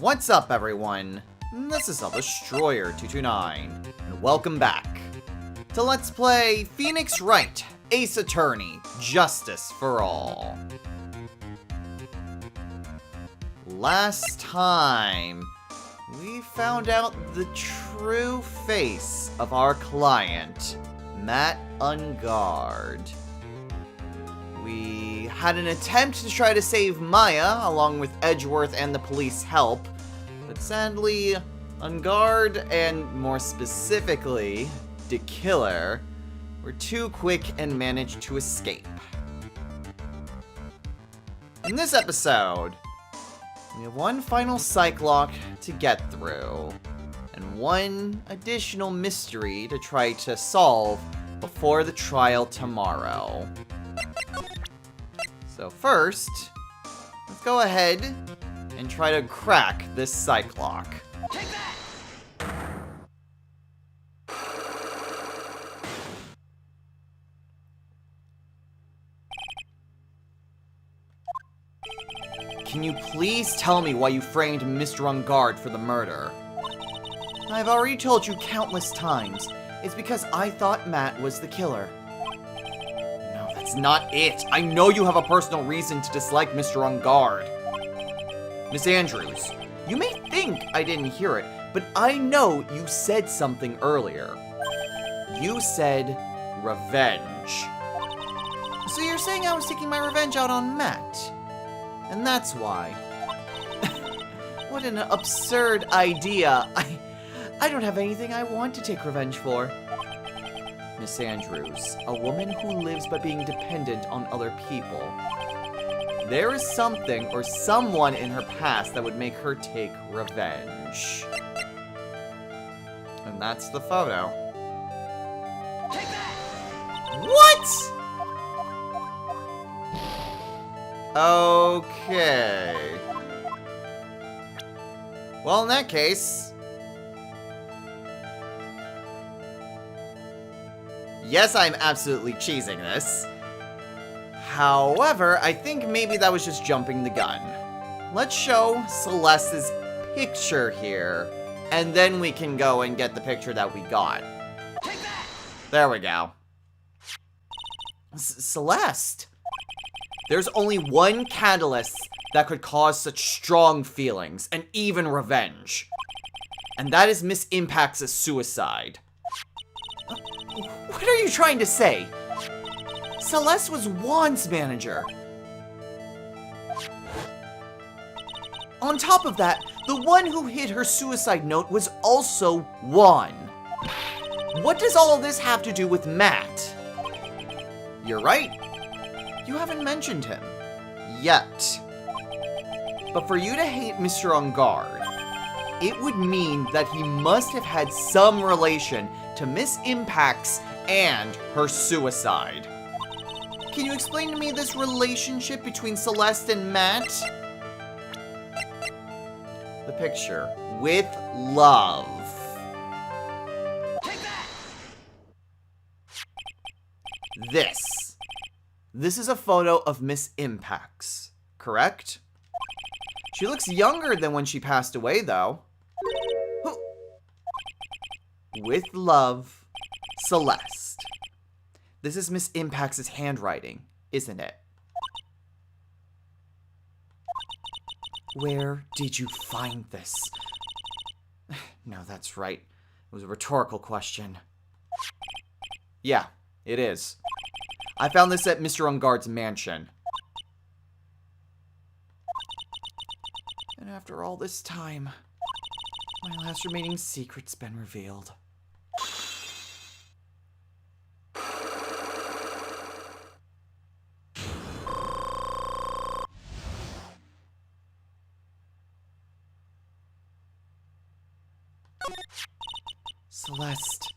What's up, everyone? This is Destroyer229, and welcome back to Let's Play Phoenix Wright, Ace Attorney, Justice for All. Last time, we found out the true face of our client, Matt Engarde. We had an attempt to try to save Maya, along with Edgeworth and the police help, but sadly, Engarde, and more specifically, the killer, were too quick and managed to escape. In this episode, we have one final psych lock to get through, and one additional mystery to try to solve before the trial tomorrow. So first, let's go ahead and try to crack this psych lock. Take that! Can you please tell me why you framed Mr. Engarde for the murder? I've already told you countless times. It's because I thought Matt was the killer. No, that's not it. I know you have a personal reason to dislike Mr. Engarde. Miss Andrews, you may think I didn't hear it, but I know you said something earlier. You said revenge. So you're saying I was taking my revenge out on Matt? And that's why. What an absurd idea. I don't have anything I want to take revenge for. Miss Andrews, a woman who lives by being dependent on other people. There is something or someone in her past that would make her take revenge. And that's the photo. Take that! What? Okay. Well, in that case... yes, I'm absolutely cheesing this. However, I think maybe that was just jumping the gun. Let's show Celeste's picture here, and then we can go and get the picture that we got. Take that! There we go. Celeste? There's only one catalyst that could cause such strong feelings, and even revenge. And that is Miss Impact's suicide. What are you trying to say? Celeste was Juan's manager. On top of that, the one who hid her suicide note was also Juan. What does all of this have to do with Matt? You're right. You haven't mentioned him. Yet. But for you to hate Mr. Engarde, it would mean that he must have had some relation to Miss Impact's and her suicide. Can you explain to me this relationship between Celeste and Matt? The picture. With love. Take that! This is a photo of Miss Impact's, correct? She looks younger than when she passed away, though. With love, Celeste. This is Miss Impact's handwriting, isn't it? Where did you find this? No, that's right. It was a rhetorical question. Yeah, it is. I found this at Mr. Engarde's mansion. And after all this time, my last remaining secret's been revealed. Celeste.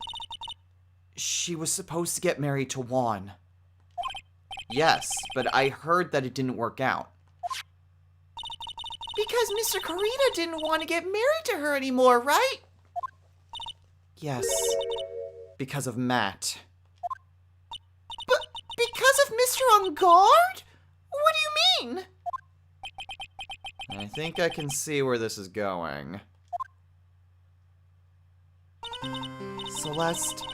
She was supposed to get married to Juan. Yes, but I heard that it didn't work out. Because Mr. Corita didn't want to get married to her anymore, right? Yes, because of Matt. But because of Mr. Engarde? What do you mean? I think I can see where this is going. Celeste.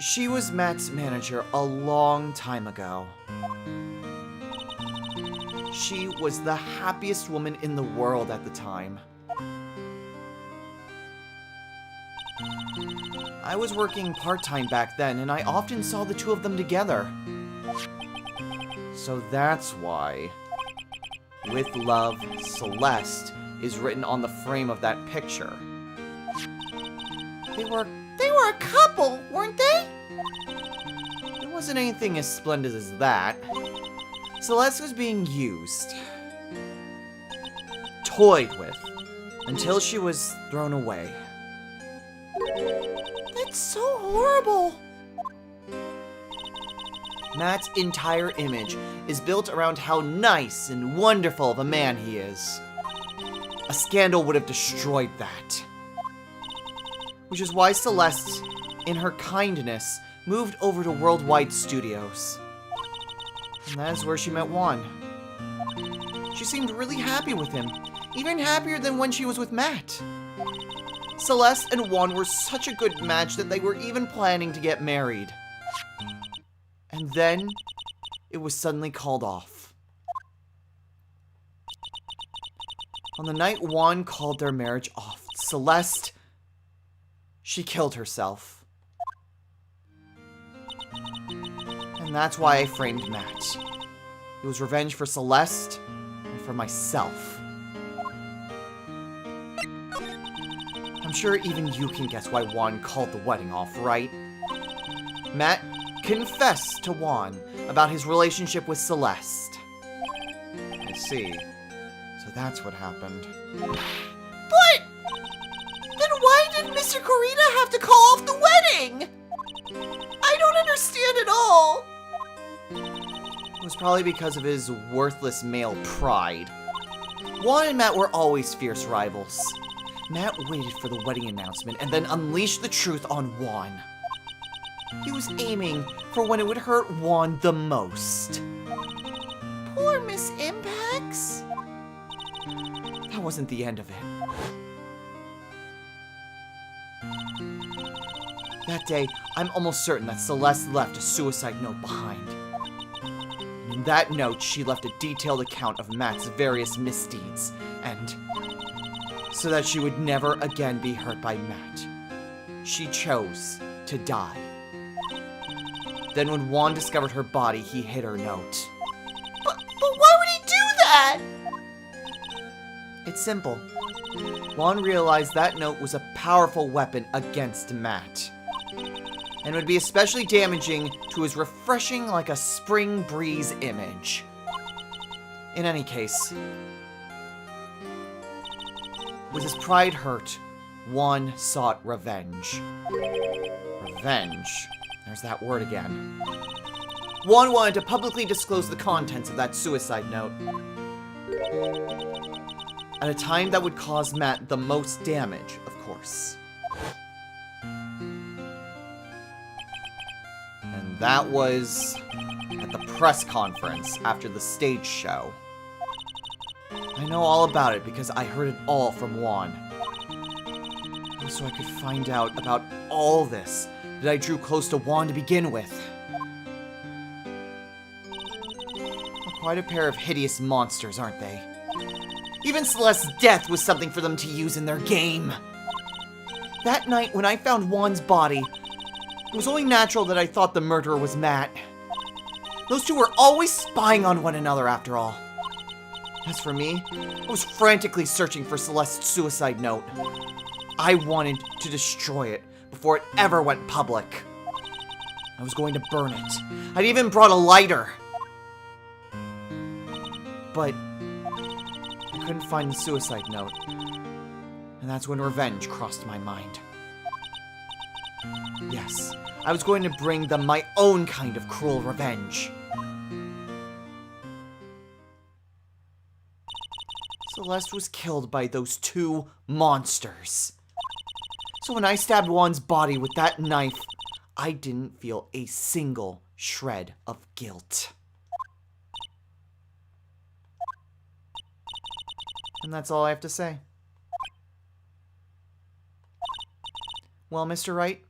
She was Matt's manager a long time ago. She was the happiest woman in the world at the time. I was working part-time back then, and I often saw the two of them together. So that's why, "With love, Celeste," is written on the frame of that picture. They were a couple, weren't they? It wasn't anything as splendid as that. Celeste was being used, toyed with, until she was thrown away. That's so horrible. Matt's entire image is built around how nice and wonderful of a man he is. A scandal would have destroyed that. Which is why Celeste, in her kindness, moved over to Worldwide Studios. And that is where she met Juan. She seemed really happy with him, even happier than when she was with Matt. Celeste and Juan were such a good match that they were even planning to get married. And then, it was suddenly called off. On the night Juan called their marriage off, Celeste, she killed herself. And that's why I framed Matt. It was revenge for Celeste and for myself. I'm sure even you can guess why Juan called the wedding off, right? Matt confessed to Juan about his relationship with Celeste. I see. So that's what happened. But then why did Mr. Corita have to call off the wedding? I don't understand at all. It was probably because of his worthless male pride. Juan and Matt were always fierce rivals. Matt waited for the wedding announcement and then unleashed the truth on Juan. He was aiming for when it would hurt Juan the most. Poor Miss Impax. That wasn't the end of it. That day, I'm almost certain that Celeste left a suicide note behind. And in that note, she left a detailed account of Matt's various misdeeds, and so that she would never again be hurt by Matt, she chose to die. Then when Juan discovered her body, he hid her note. But why would he do that? It's simple. Juan realized that note was a powerful weapon against Matt, and would be especially damaging to his refreshing like a spring breeze image. In any case, with his pride hurt, Juan sought revenge. Revenge. There's that word again. Juan wanted to publicly disclose the contents of that suicide note. At a time that would cause Matt the most damage, of course. And that was at the press conference after the stage show. I know all about it because I heard it all from Juan. It was so I could find out about all this that I drew close to Juan to begin with. They're quite a pair of hideous monsters, aren't they? Even Celeste's death was something for them to use in their game. That night when I found Juan's body, it was only natural that I thought the murderer was Matt. Those two were always spying on one another after all. As for me, I was frantically searching for Celeste's suicide note. I wanted to destroy it before it ever went public. I was going to burn it. I'd even brought a lighter. But I couldn't find the suicide note. And that's when revenge crossed my mind. Yes, I was going to bring them my own kind of cruel revenge. Celeste was killed by those two monsters. So when I stabbed Juan's body with that knife, I didn't feel a single shred of guilt. And that's all I have to say. Well, Mr. Wright,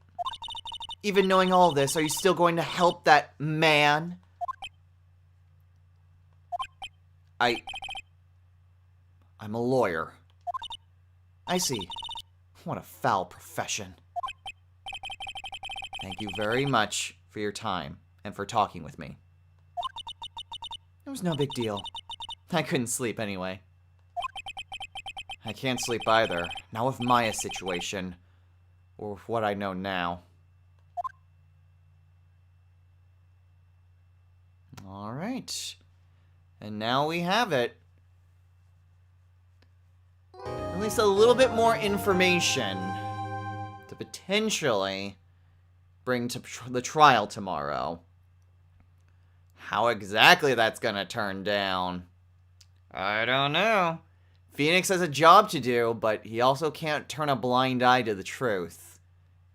even knowing all this, are you still going to help that man? I'm a lawyer. I see. What a foul profession. Thank you very much for your time and for talking with me. It was no big deal. I couldn't sleep anyway. I can't sleep either. Not with Maya's situation. Or with what I know now. Alright. And now we have it. At least a little bit more information to potentially bring to the trial tomorrow. How exactly that's gonna turn down, I don't know. Phoenix has a job to do, but he also can't turn a blind eye to the truth.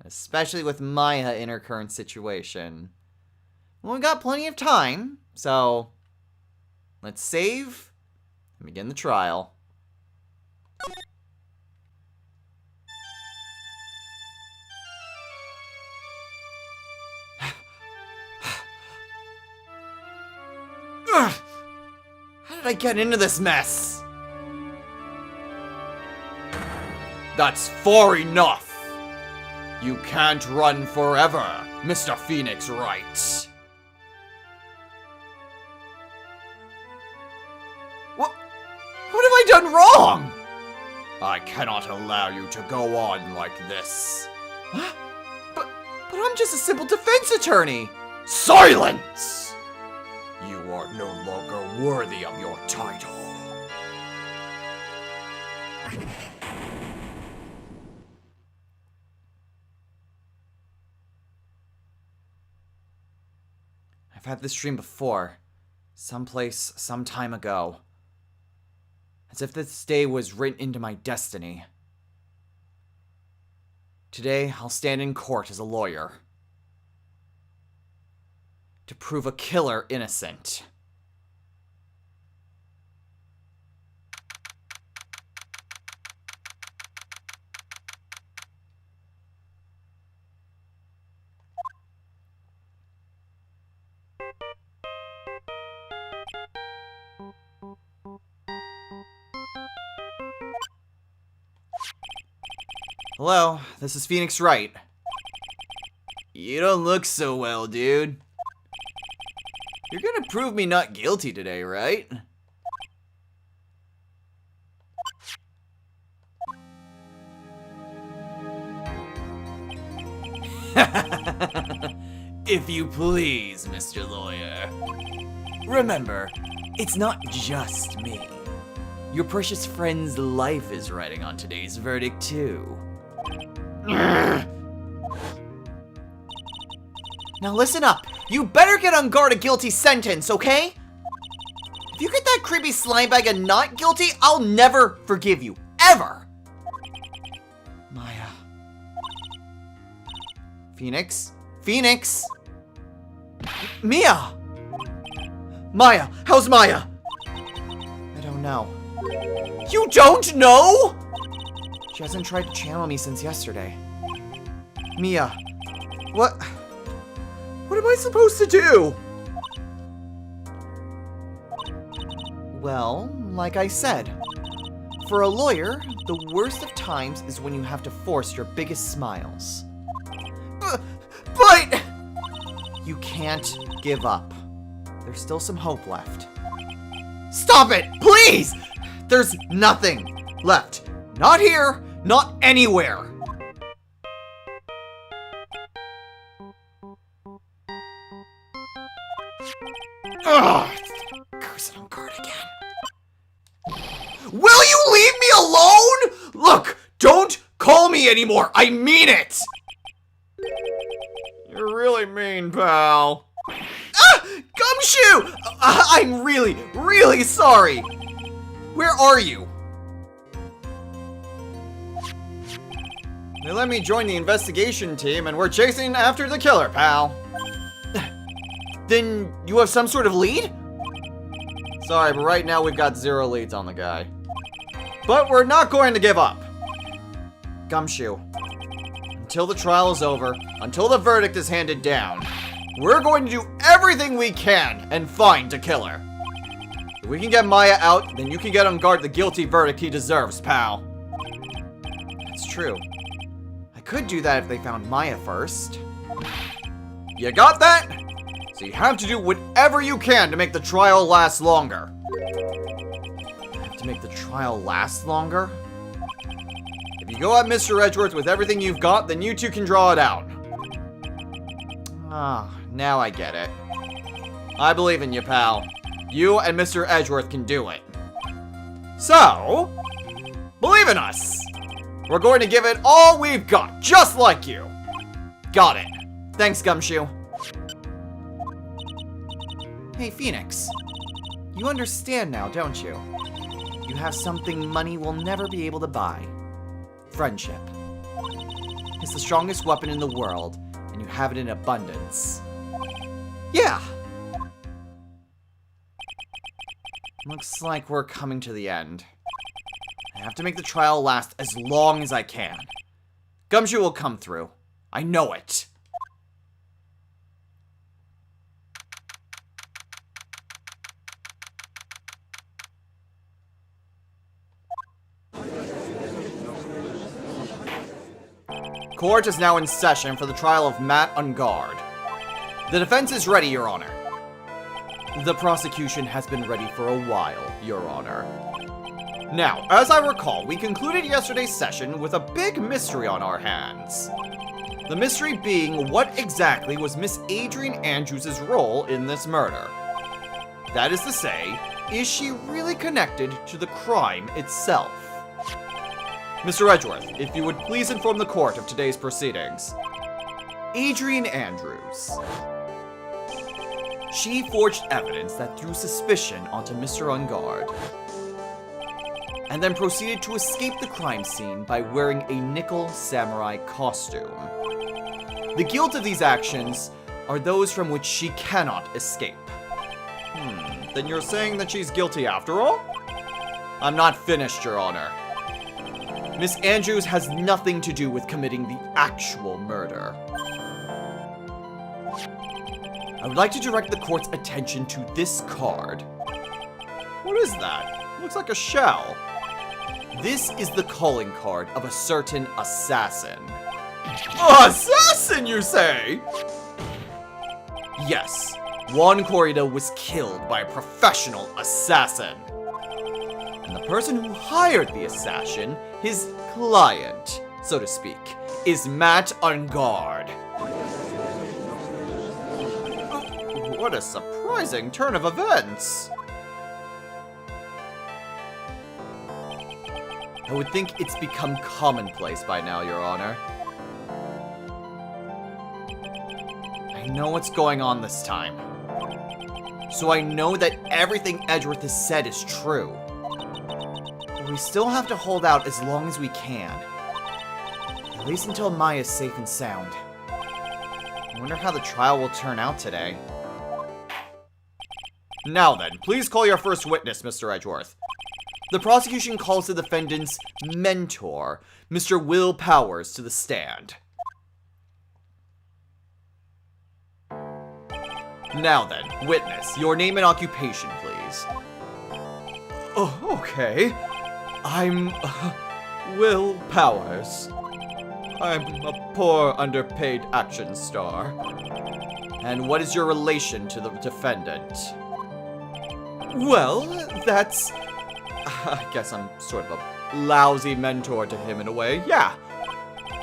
Especially with Maya in her current situation. Well, we got plenty of time, so let's save and begin the trial. How did I get into this mess? That's far enough! You can't run forever, Mr. Phoenix Wright. What have I done wrong? I cannot allow you to go on like this. Huh? But I'm just a simple defense attorney. Silence! You are no longer worthy of your title. I've had this dream before. Someplace, some time ago. As if this day was written into my destiny. Today, I'll stand in court as a lawyer. To prove a killer innocent. Hello, this is Phoenix Wright. You don't look so well, dude. You're gonna prove me not guilty today, right? If you please, Mr. Lawyer. Remember, it's not just me. Your precious friend's life is riding on today's verdict, too. Now listen up. You better get on guard a guilty sentence, okay? If you get that creepy slime bag and not guilty, I'll never forgive you. Ever! Maya. Phoenix? Phoenix! Mia! Maya! How's Maya? I don't know. You don't know?! She hasn't tried to channel me since yesterday. Mia. What am I supposed to do? Well, like I said, for a lawyer, the worst of times is when you have to force your biggest smiles. But you can't give up. There's still some hope left. Stop it, please! There's nothing left. Not here, not anywhere. Ugh! Cursed on guard again. Will you leave me alone? Look, don't call me anymore. I mean it. You're really mean, pal. Ah! Gumshoe! I'm really, really sorry. Where are you? They let me join the investigation team and we're chasing after the killer, pal. Then you have some sort of lead? Sorry, but right now we've got 0 leads on the guy. But we're not going to give up. Gumshoe, until the trial is over, until the verdict is handed down, we're going to do everything we can and find a killer. If we can get Maya out, then you can get on guard the guilty verdict he deserves, pal. That's true. I could do that if they found Maya first. You got that? So you have to do whatever you can to make the trial last longer. I have to make the trial last longer? If you go at Mr. Edgeworth with everything you've got, then you two can draw it out. Ah, now I get it. I believe in you, pal. You and Mr. Edgeworth can do it. So, believe in us. We're going to give it all we've got, just like you. Got it. Thanks, Gumshoe. Hey, Phoenix. You understand now, don't you? You have something money will never be able to buy. Friendship. It's the strongest weapon in the world, and you have it in abundance. Yeah. Looks like we're coming to the end. I have to make the trial last as long as I can. Gumshoe will come through. I know it. Court is now in session for the trial of Matt Engarde. The defense is ready, Your Honor. The prosecution has been ready for a while, Your Honor. Now, as I recall, we concluded yesterday's session with a big mystery on our hands. The mystery being what exactly was Miss Adrian Andrews' role in this murder. That is to say, is she really connected to the crime itself? Mr. Edgeworth, if you would please inform the court of today's proceedings. Adrian Andrews. She forged evidence that threw suspicion onto Mr. Engarde, and then proceeded to escape the crime scene by wearing a nickel samurai costume. The guilt of these actions are those from which she cannot escape. Then you're saying that she's guilty after all? I'm not finished, Your Honor. Miss Andrews has nothing to do with committing the actual murder. I would like to direct the court's attention to this card. What is that? Looks like a shell. This is the calling card of a certain assassin. Assassin, you say? Yes, Juan Corrida was killed by a professional assassin. And the person who hired the assassin, his client, so to speak, is Matt Engarde. What a surprising turn of events. I would think it's become commonplace by now, Your Honor. I know what's going on this time. So I know that everything Edgeworth has said is true. But we still have to hold out as long as we can. At least until Maya's safe and sound. I wonder how the trial will turn out today. Now then, please call your first witness, Mr. Edgeworth. The prosecution calls the defendant's mentor, Mr. Will Powers, to the stand. Now then, witness, your name and occupation, please. Oh, okay. I'm Will Powers. I'm a poor, underpaid action star. And what is your relation to the defendant? Well, that's... I guess I'm sort of a lousy mentor to him in a way, yeah.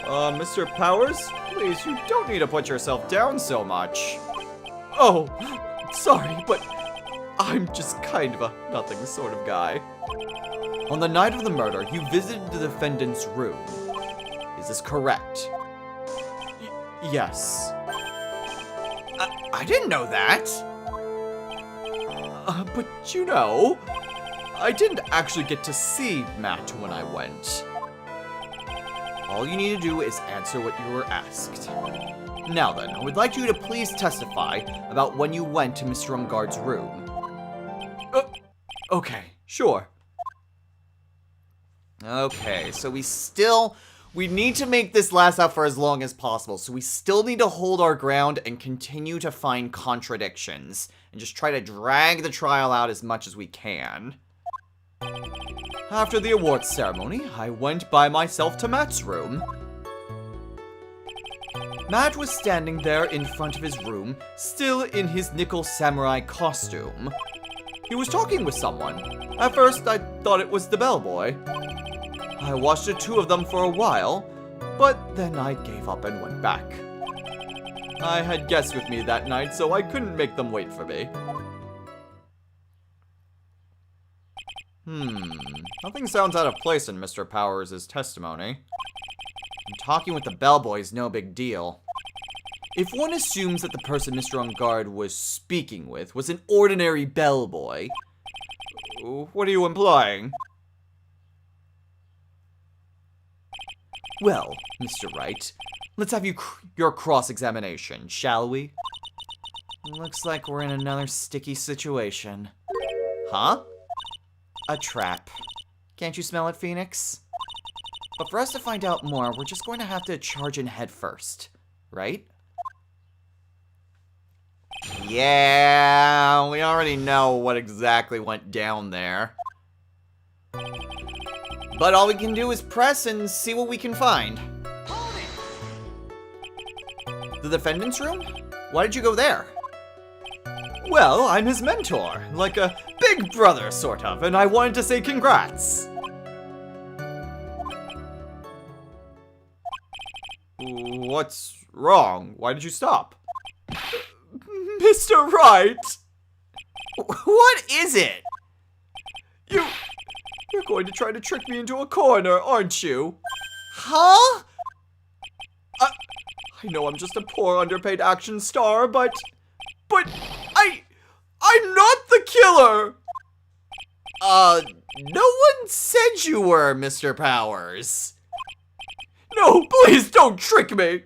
Mr. Powers, please, you don't need to put yourself down so much. Oh, sorry, but I'm just kind of a nothing sort of guy. On the night of the murder, you visited the defendant's room. Is this correct? Yes. I didn't know that. But you know, I didn't actually get to see Matt when I went. All you need to do is answer what you were asked. Now then, I would like you to please testify about when you went to Mr. Engarde's room. Okay, sure. Okay, so we need to make this last out for as long as possible, so we still need to hold our ground and continue to find contradictions, and just try to drag the trial out as much as we can. After the awards ceremony, I went by myself to Matt's room. Matt was standing there in front of his room, still in his nickel samurai costume. He was talking with someone. At first, I thought it was the bellboy. I watched the two of them for a while, but then I gave up and went back. I had guests with me that night, so I couldn't make them wait for me. Nothing sounds out of place in Mr. Powers' testimony. And talking with the bellboy is no big deal. If one assumes that the person Mr. Enguarde was speaking with was an ordinary bellboy, what are you implying? Well, Mr. Wright, let's have your cross-examination, shall we? Looks like we're in another sticky situation. Huh? A trap. Can't you smell it, Phoenix? But for us to find out more, we're just going to have to charge in head first, right? Yeah, we already know what exactly went down there. But all we can do is press and see what we can find. The defendant's room? Why did you go there? Well, I'm his mentor, like a big brother, sort of, and I wanted to say congrats. What's wrong? Why did you stop? Mr. Wright! What is it? You're going to try to trick me into a corner, aren't you? Huh? I know I'm just a poor underpaid action star, but I'm not the killer! No one said you were, Mr. Powers. No, please don't trick me!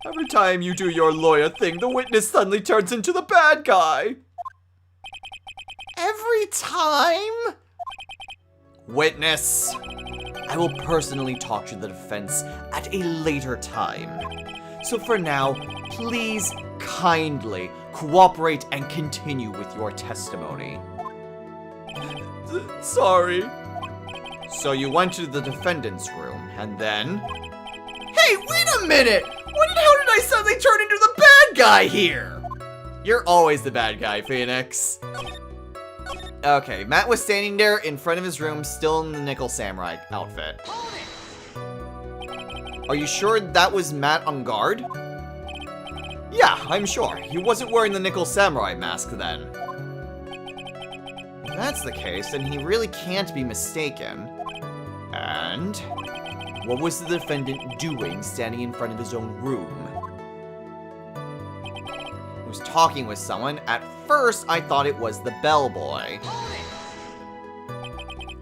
Every time you do your lawyer thing, the witness suddenly turns into the bad guy. Every time? Witness, I will personally talk to the defense at a later time. So for now, please kindly cooperate and continue with your testimony. Sorry. So you went to the defendant's room, and then... Hey, wait a minute! How did I suddenly turn into the bad guy here? You're always the bad guy, Phoenix. Okay, Matt was standing there in front of his room, still in the Nickel Samurai outfit. Are you sure that was Matt Enguarde? Yeah, I'm sure. He wasn't wearing the Nickel Samurai mask then. If that's the case, then he really can't be mistaken. And what was the defendant doing standing in front of his own room? He was talking with someone. At first, I thought it was the bellboy.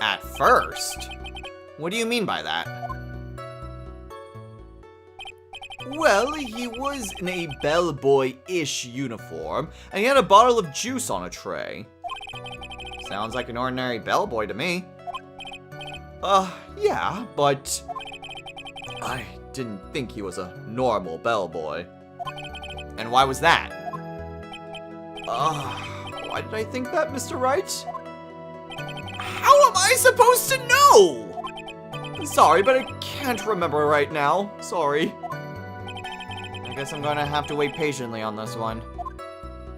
At first? What do you mean by that? Well, he was in a bellboy-ish uniform, and he had a bottle of juice on a tray. Sounds like an ordinary bellboy to me. Yeah, but I didn't think he was a normal bellboy. And why was that? Why did I think that, Mr. Wright? How am I supposed to know? Sorry, but I can't remember right now. Sorry. I guess I'm gonna have to wait patiently on this one.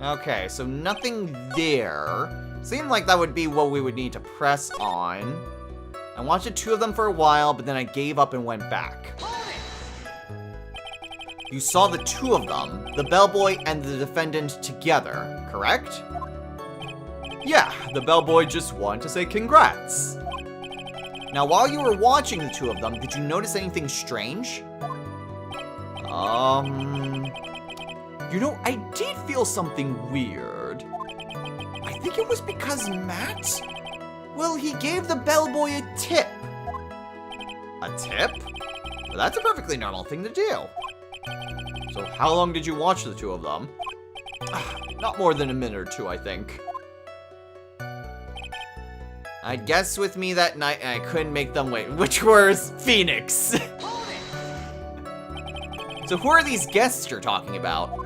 Okay, so nothing there. Seemed like that would be what we would need to press on. I watched two of them for a while, but then I gave up and went back. You saw the two of them, the bellboy and the defendant together, correct? Yeah, the bellboy just wanted to say congrats. Now, while you were watching the two of them, did you notice anything strange? You know, I did feel something weird. I think it was because Matt, well, he gave the bellboy a tip. A tip? Well, that's a perfectly normal thing to do. So how long did you watch the two of them? Not more than a minute or two, I think. I guess with me that night, I couldn't make them wait, which was Phoenix. So who are these guests you're talking about?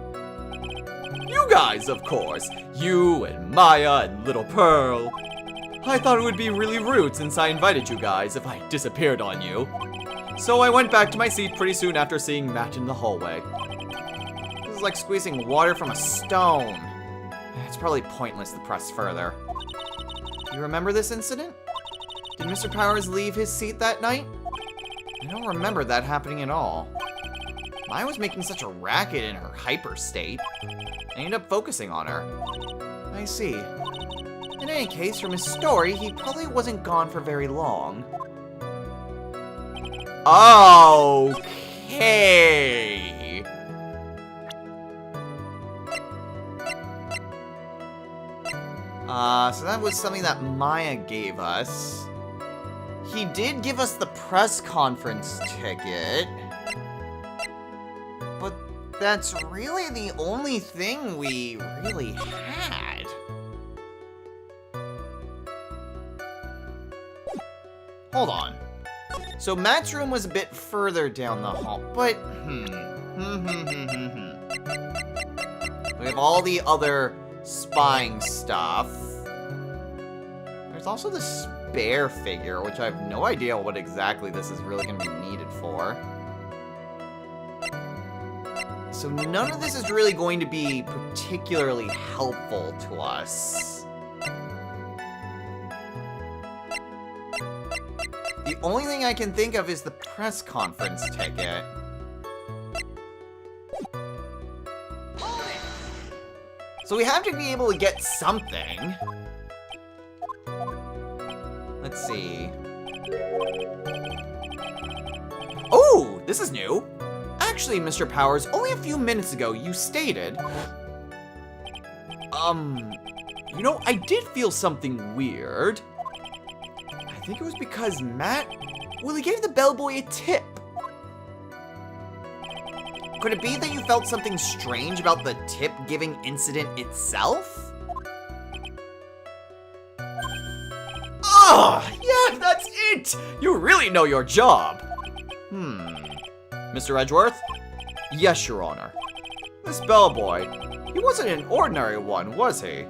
You guys, of course. You and Maya and Little Pearl. I thought it would be really rude since I invited you guys if I disappeared on you. So I went back to my seat pretty soon after seeing Matt in the hallway. This is like squeezing water from a stone. It's probably pointless to press further. You remember this incident? Did Mr. Powers leave his seat that night? I don't remember that happening at all. Maya was making such a racket in her hyper state. I ended up focusing on her. I see. In any case, from his story, he probably wasn't gone for very long. Okay. So that was something that Maya gave us. He did give us the press conference ticket. But that's really the only thing we really had. Hold on. So Matt's room was a bit further down the hall, but we have all the other spying stuff. There's also the spare figure, which I have no idea what exactly this is really going to be needed for. So none of this is really going to be particularly helpful to us. The only thing I can think of is the press conference ticket. So we have to be able to get something. Let's see. Oh, this is new. Actually, Mr. Powers, only a few minutes ago you stated... You know, I did feel something weird. I think it was because Matt... Well, he gave the bellboy a tip. Could it be that you felt something strange about the tip-giving incident itself? Ah, yeah, that's it! You really know your job. Mr. Edgeworth? Yes, Your Honor. This bellboy, he wasn't an ordinary one, was he?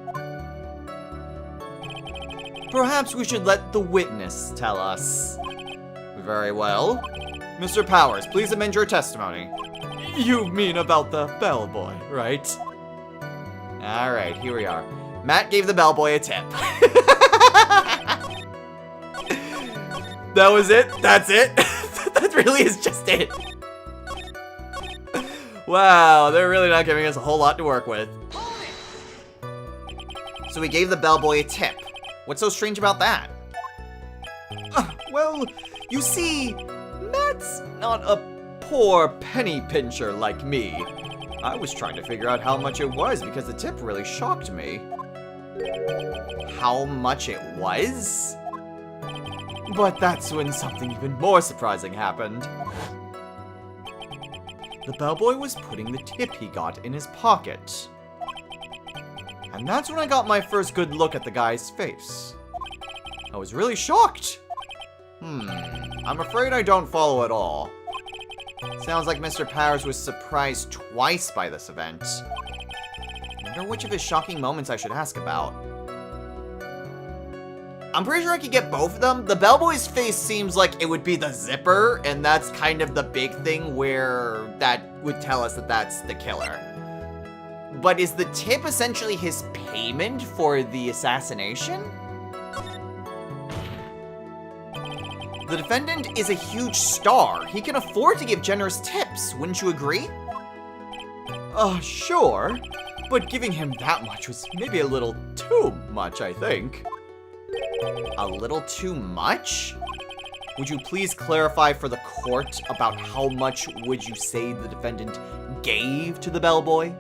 Perhaps we should let the witness tell us. Very well. Mr. Powers, please amend your testimony. You mean about the bellboy, right? Alright, here we are. Matt gave the bellboy a tip. That was it? That's it? That really is just it. Wow, they're really not giving us a whole lot to work with. So we gave the bellboy a tip. What's so strange about that? Well, you see, Matt's not a poor penny pincher like me. I was trying to figure out how much it was because the tip really shocked me. How much it was? But that's when something even more surprising happened. The bellboy was putting the tip he got in his pocket. And that's when I got my first good look at the guy's face. I was really shocked. I'm afraid I don't follow at all. Sounds like Mr. Powers was surprised twice by this event. I wonder which of his shocking moments I should ask about. I'm pretty sure I could get both of them. The bellboy's face seems like it would be the zipper, and that's kind of the big thing where that would tell us that that's the killer. But is the tip essentially his payment for the assassination? The defendant is a huge star. He can afford to give generous tips, wouldn't you agree? Sure. But giving him that much was maybe a little too much, I think. A little too much? Would you please clarify for the court about how much would you say the defendant gave to the bellboy?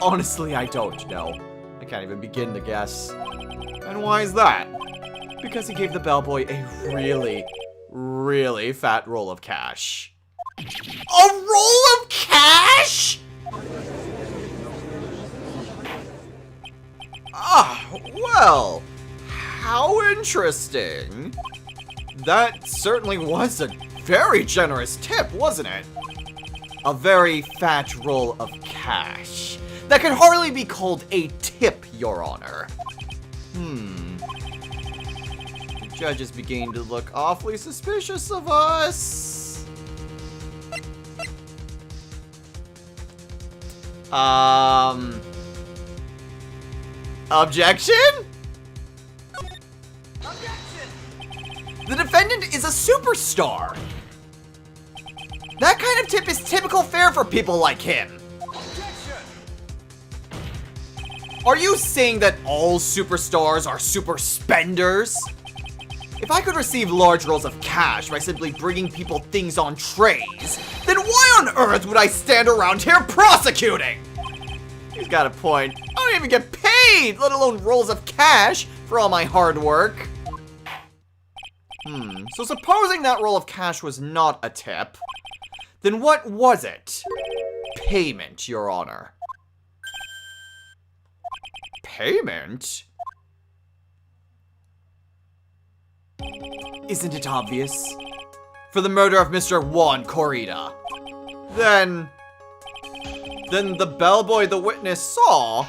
Honestly, I don't know. I can't even begin to guess. And why is that? Because he gave the bellboy a really, really fat roll of cash. A roll of cash?! Well, How interesting. That certainly was a very generous tip, wasn't it? A very fat roll of cash. That could hardly be called a tip, Your Honor. The judge is beginning to look awfully suspicious of us. Objection? The defendant is a superstar. That kind of tip is typical fare for people like him. Are you saying that all superstars are super spenders? If I could receive large rolls of cash by simply bringing people things on trays, then why on earth would I stand around here prosecuting? He's got a point. I don't even get paid, let alone rolls of cash for all my hard work. So supposing that roll of cash was not a tip, then what was it? Payment, Your Honor. Payment? Isn't it obvious? For the murder of Mr. Juan Corrida. Then the bellboy the witness saw,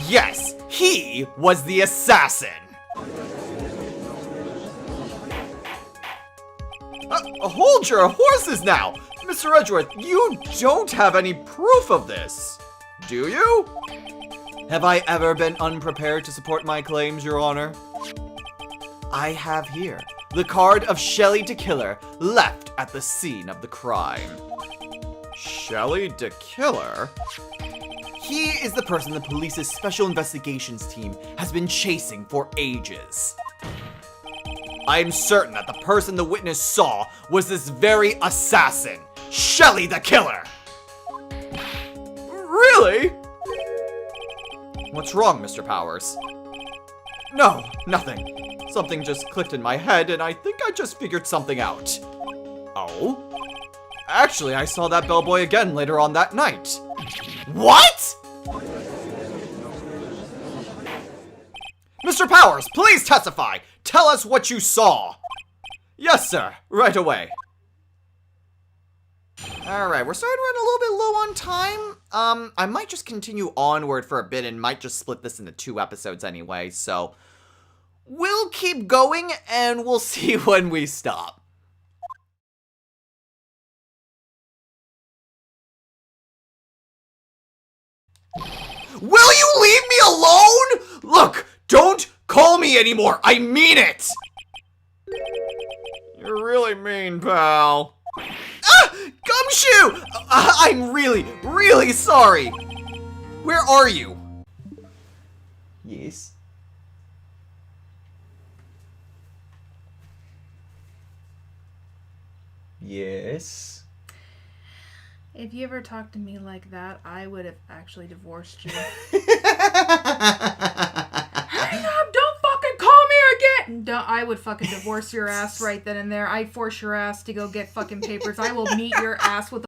yes, he was the assassin. Hold your horses now! Mr. Edgeworth, you don't have any proof of this, do you? Have I ever been unprepared to support my claims, Your Honor? I have here the card of Shelly DeKiller left at the scene of the crime. Shelly DeKiller? He is the person the police's special investigations team has been chasing for ages. I am certain that the person the witness saw was this very assassin, Shelly DeKiller. Really? What's wrong, Mr. Powers? No, nothing. Something just clicked in my head, and I think I just figured something out. Oh? Actually, I saw that bellboy again later on that night. What? Mr. Powers, please testify! Tell us what you saw! Yes, sir. Right away. Alright, we're starting to run a little bit low on time. I might just continue onward for a bit and might just split this into 2 episodes anyway, so we'll keep going and we'll see when we stop. Will you leave me alone? Look, don't call me anymore. I mean it. You're really mean, pal. Ah! Gumshoe! I'm really, really sorry. Where are you? Yes. Yes. If you ever talked to me like that, I would have actually divorced you. Hang up! Don't fucking call me again! I would fucking divorce your ass right then and there. I'd force your ass to go get fucking papers. I will meet your ass with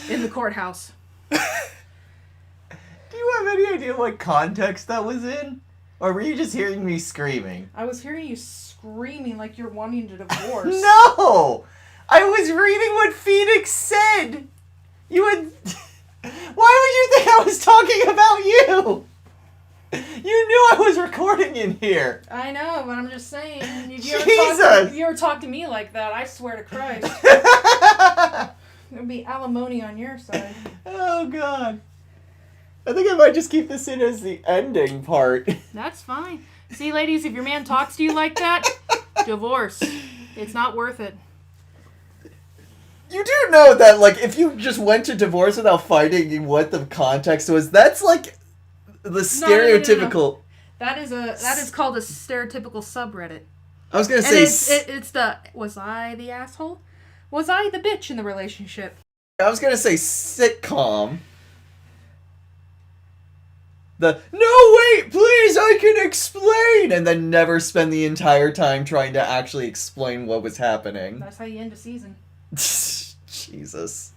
in the courthouse. Do you have any idea what context that was in? Or were you just hearing me screaming? I was hearing you screaming like you're wanting to divorce. No! I was reading what Phoenix said! You would... Why would you think I was talking about you? You knew I was recording in here. I know, but I'm just saying. If you ever talk to me like that, I swear to Christ. There'll be alimony on your side. Oh, God. I think I might just keep this in as the ending part. That's fine. See, ladies, if your man talks to you like that, divorce. It's not worth it. You do know that, like, if you just went to divorce without finding what the context was, that's, like, the stereotypical... No. That is called a stereotypical subreddit. I was gonna say... it's the, was I the asshole? Was I the bitch in the relationship? I was gonna say sitcom. No, wait, please, I can explain! And then never spend the entire time trying to actually explain what was happening. That's how you end a season. Jesus.